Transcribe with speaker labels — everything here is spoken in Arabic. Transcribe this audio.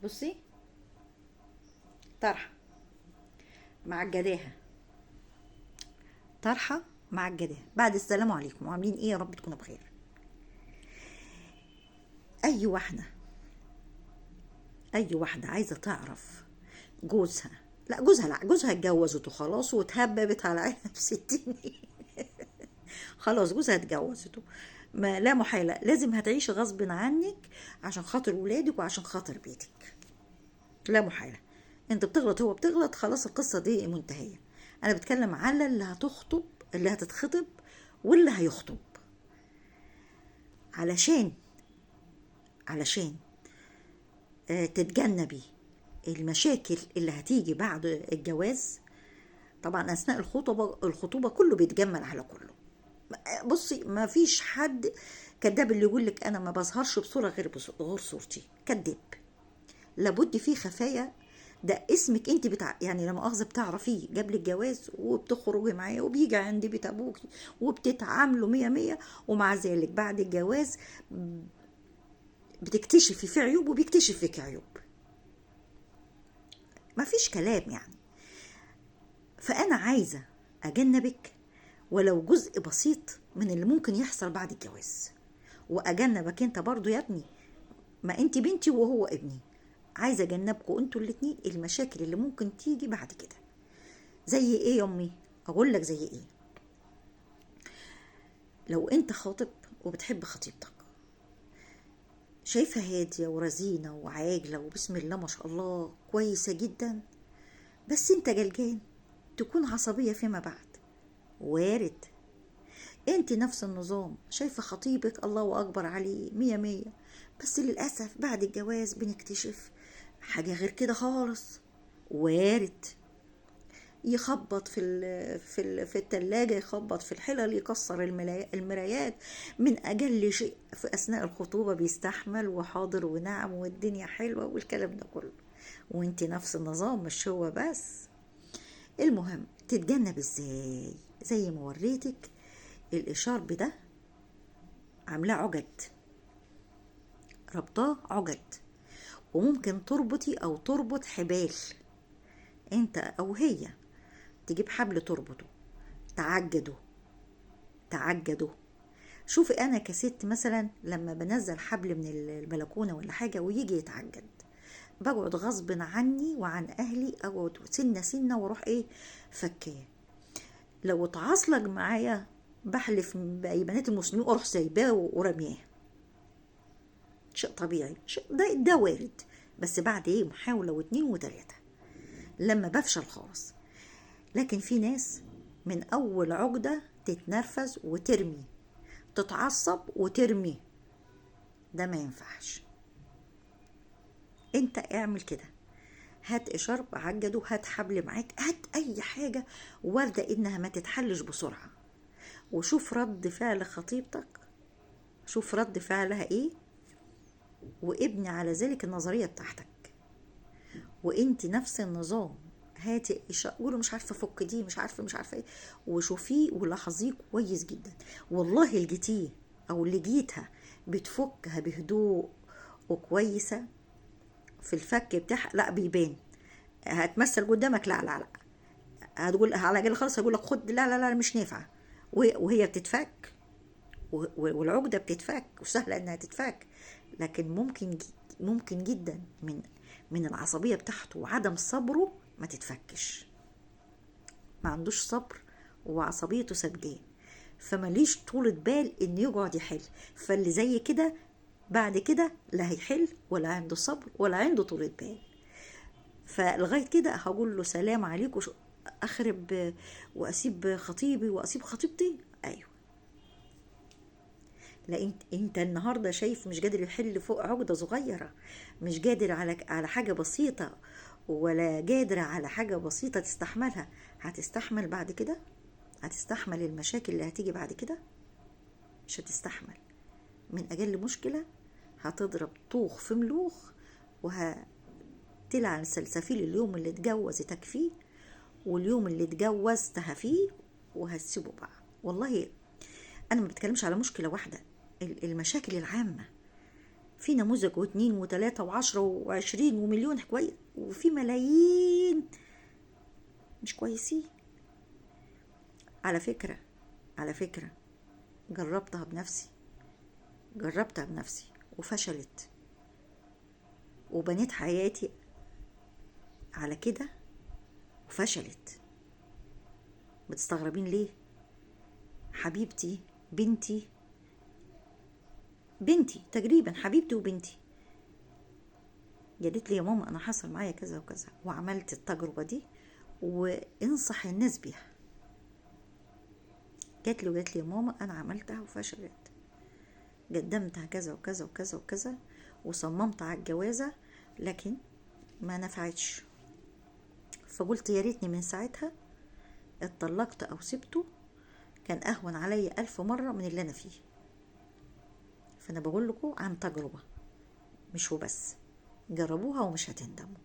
Speaker 1: بصي، طرحه معجناها، طرحه معجناها. بعد السلام عليكم، وعاملين ايه؟ يا رب تكونوا بخير. اي واحده اي واحده عايزه تعرف جوزها، لا جوزها اتجوزت وخلاص واتهببت على عينها ب60. خلاص جوزها اتجوزته، ما لا محالة لازم هتعيش غصب عنك عشان خاطر ولادك وعشان خاطر بيتك. لا محالة، انت بتغلط هو بتغلط، خلاص القصة دي منتهية. انا بتكلم على اللي هتخطب، اللي هتتخطب، واللي هيخطب. علشان علشان تتجنبي المشاكل اللي هتيجي بعد الجواز. طبعا اثناء الخطوبة كله بيتجمل على كله. بصي، ما فيش حد كداب اللي يقول لك انا ما بظهرش بصوره غير صورتي، كداب. لابد في خفايا. ده اسمك انت يعني لا مؤاخذه بتعرفيه قبل الجواز، وبتخرجي معاه وبيجي عند بيت ابوك وبتتعاملوا مية مية، ومع ذلك بعد الجواز بتكتشفي في عيوب وبيكتشف فيك عيوب. ما فيش كلام يعني. فانا عايزه اجنبك ولو جزء بسيط من اللي ممكن يحصل بعد الجواز، واجنبك انت برضو يا ابني، ما انت بنتي وهو ابني. عايزه اجنبكم انتوا الاتنين المشاكل اللي ممكن تيجي بعد كده. زي ايه يا امي؟ اقول لك زي ايه. لو انت خاطب وبتحب خطيبتك، شايفها هاديه ورزينه وعاجله وبسم الله ما شاء الله كويسه جدا، بس انت جلجان تكون عصبيه فيما بعد. وارد. انت نفس النظام، شايفه خطيبك الله اكبر عليه مية مية، بس للاسف بعد الجواز بنكتشف حاجه غير كده خالص. وارد. يخبط في التلاجة، يخبط في الحلل، يكسر المرايات من أجل شيء في أثناء الخطوبة، بيستحمل وحاضر ونعم والدنيا حلوة والكلام ده كله. وانت نفس النظام، مش هو بس. المهم تتجنب ازاي؟ زي ما وريتك الإشارب ده، عاملاه عجد، ربطاه عجد. وممكن تربطي أو تربط حبال، انت أو هي، تجيب حبل تربطه، تعجده تعجده. شوفي انا كست مثلا لما بنزل حبل من البلكونه ولا حاجه ويجي يتعجد، بقعد غصب عني وعن اهلي، اقعد سنه سنه واروح ايه، فكاه. لو اتعصلج معايا بحلف باي بنات المسلمين اروح سايباه ورمياه. شيء طبيعي، شيء ده وارد. بس بعد ايه، محاوله واتنين وتلاته، لما بفشل خالص. لكن في ناس من اول عقده تتنرفز وترمي، تتعصب وترمي. ده ما ينفعش. انت اعمل كده، هات اشارب عجده، هات حبل معاك، هات اي حاجة واردة انها ما تتحلش بسرعة. وشوف رد فعل خطيبتك، شوف رد فعلها ايه، وابني على ذلك النظرية بتاعتك. وانت نفس النظام، هاتي قولوا مش عارفه فك دي، مش عارفه ايه، وشوفيه ولاحظيه كويس جدا. والله اللي جيتيه او اللي جيتها بتفكها بهدوء وكويسه في الفك بتاعها، لا بيبان. هتمثل قدامك، لا لا لا، هتقول على جال خالص، هقول لك خد، لا لا لا مش نافعه. وهي بتتفك، والعقده بتتفك وسهله انها تتفك. لكن ممكن جدا من العصبيه بتاعته وعدم صبره ما تتفكش. ما عندوش صبر وعصبيته سابقاه، فمليش طولة بال ان يقعد يحل. فاللي زي كده بعد كده لا هيحل ولا عنده صبر ولا عنده طولة بال. فلغايه كده هقول له سلام عليكم، اخرب واسيب خطيبي واسيب خطيبتي؟ ايوه. لا، انت النهارده شايف مش قادر يحل فوق عقده صغيره، مش قادر على حاجه بسيطه، ولا قادره على حاجه بسيطه تستحملها. هتستحمل بعد كده؟ هتستحمل المشاكل اللي هتيجي بعد كده؟ مش هتستحمل. من اجل مشكله هتضرب طوخ في ملوخ، وهتلعن سلسفيل اليوم اللي اتجوزتك فيه واليوم اللي اتجوزتها فيه، وهتسيبوا بعض. والله انا ما بتكلمش على مشكله واحده، المشاكل العامه. في نموذج واتنين وتلاتة وعشرة وعشرين ومليون كويس، وفي ملايين مش كويسين. على فكرة، على فكرة جربتها بنفسي، جربتها بنفسي وفشلت، وبنيت حياتي على كده وفشلت. بتستغربين ليه؟ حبيبتي، بنتي تقريبا حبيبتي وبنتي قالت لي يا ماما انا حصل معايا كذا وكذا وعملت التجربة دي وانصح الناس بيها. قالت لي يا ماما انا عملتها وفشلت، قدمتها كذا وكذا وكذا وكذا وصممت على الجوازة لكن ما نفعتش. فقلت يا ريتني من ساعتها اتطلقت او سبته، كان اهون عليا 1000 مرة من اللي انا فيه. فانا بقول لكم عن تجربة مش وبس، جربوها ومش هتندموا.